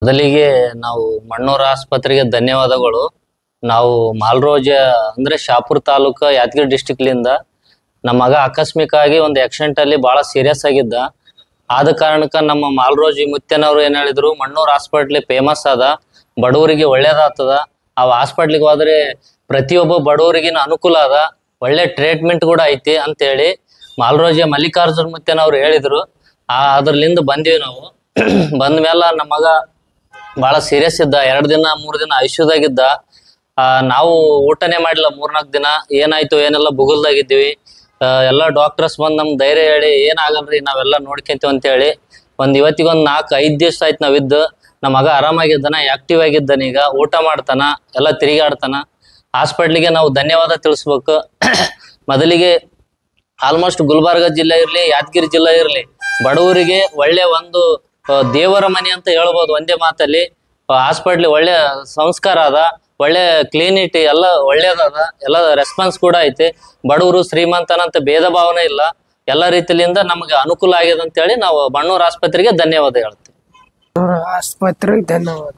ಮೊದಲಿಗೆ ನಾವು ಮಣ್ಣೂರ ಆಸ್ಪತ್ರೆಗೆ ಧನ್ಯವಾದಗಳು. ನಾವು ಮಾಲ್ರೋಜ ಅಂದ್ರೆ ಶಾಪುರ್ ತಾಲೂಕು ಯಾದಗಿರಿ ಡಿಸ್ಟಿಕ್ಲಿಂದ ನಮ್ಮ ಮಗ ಆಕಸ್ಮಿಕ ಆಗಿ ಒಂದು ಆಕ್ಸಿಡೆಂಟ್ ಅಲ್ಲಿ ಬಹಳ ಸೀರಿಯಸ್ ಆಗಿದ್ದ. ಆದ ಕಾರಣಕ್ಕ ನಮ್ಮ ಮಾಲ್ರೋಜಿ ಮುತ್ಯನವರು ಏನ್ ಹೇಳಿದ್ರು, ಮಣ್ಣೂರ್ ಹಾಸ್ಪಿಟ್ಲ್ ಫೇಮಸ್ ಅದ, ಬಡವರಿಗೆ ಒಳ್ಳೇದಾಗ್ತದ, ಆ ಹಾಸ್ಪಿಟ್ಲಿಗೆ ಹೋದ್ರೆ ಪ್ರತಿಯೊಬ್ಬ ಬಡವರಿಗಿನ ಅನುಕೂಲ ಅದ, ಒಳ್ಳೆ ಟ್ರೀಟ್ಮೆಂಟ್ ಕೂಡ ಐತಿ ಅಂತ ಹೇಳಿ ಮಾಲ್ರೋಜಿ ಮಲ್ಲಿಕಾರ್ಜುನ್ ಮುತ್ಯನವ್ರು ಹೇಳಿದ್ರು. ಅದ್ರಲಿಂದ ಬಂದೀವಿ ನಾವು. ಬಂದ ಮೇಲೆ ನಮ್ಮ ಮಗ ಬಹಳ ಸೀರಿಯಸ್ ಇದ್ದ, 2 ದಿನ 3 ದಿನ ಐಸಿಯುದಾಗಿದ್ದ. ನಾವು ಊಟನೇ ಮಾಡಿಲ್ಲ 3-4 ದಿನ. ಏನಾಯ್ತು ಏನೆಲ್ಲ ಬುಗುಲ್ದಾಗಿದ್ದೀವಿ. ಎಲ್ಲ ಡಾಕ್ಟರ್ಸ್ ಬಂದ್ ನಮ್ಗೆ ಧೈರ್ಯ ಹೇಳಿ ಏನಾಗಲ್ರಿ ನಾವೆಲ್ಲ ನೋಡ್ಕೊಂತೀವಿ ಅಂತ ಹೇಳಿ ಇವತ್ತಿಗೊಂದು 4-5 ದಿವಸ ಆಯ್ತು ನಾವಿದ್ದು. ನಮ್ಮ ಮಗ ಆರಾಮಾಗಿದ್ದಾನ, ಆಕ್ಟಿವ್ ಆಗಿದ್ದಾನ, ಈಗ ಊಟ ಮಾಡ್ತಾನ, ಎಲ್ಲ ತಿರುಗಾಡ್ತಾನ. ಹಾಸ್ಪಿಟ್ಲಿಗೆ ನಾವು ಧನ್ಯವಾದ ತಿಳಿಸ್ಬೇಕು. ಮೊದಲಿಗೆ ಆಲ್ಮೋಸ್ಟ್ ಗುಲ್ಬರ್ಗ ಜಿಲ್ಲೆ ಇರ್ಲಿ, ಯಾದಗಿರಿ ಜಿಲ್ಲೆ ಇರ್ಲಿ, ಬಡವರಿಗೆ ಒಳ್ಳೆ ಒಂದು ದೇವರ ಮನೆ ಅಂತ ಹೇಳ್ಬೋದು ಒಂದೇ ಮಾತಲ್ಲಿ. ಹಾಸ್ಪಿಟ್ಲ್ ಒಳ್ಳೆ ಸಂಸ್ಕಾರ ಅದ, ಒಳ್ಳೆ ಕ್ಲೀನಿಟಿ ಎಲ್ಲ ಒಳ್ಳೇದದ, ಎಲ್ಲ ರೆಸ್ಪಾನ್ಸ್ ಕೂಡ ಐತಿ. ಬಡವರು ಶ್ರೀಮಂತನಂತ ಭೇದ ಭಾವನೆ ಇಲ್ಲ, ಎಲ್ಲ ರೀತಿಯಿಂದ ನಮ್ಗೆ ಅನುಕೂಲ ಆಗಿದೆ ಅಂತ ಹೇಳಿ ನಾವು ಮಣ್ಣೂರ್ ಆಸ್ಪತ್ರೆಗೆ ಧನ್ಯವಾದ ಹೇಳ್ತೀವಿ. ಆಸ್ಪತ್ರೆಗೆ ಧನ್ಯವಾದ.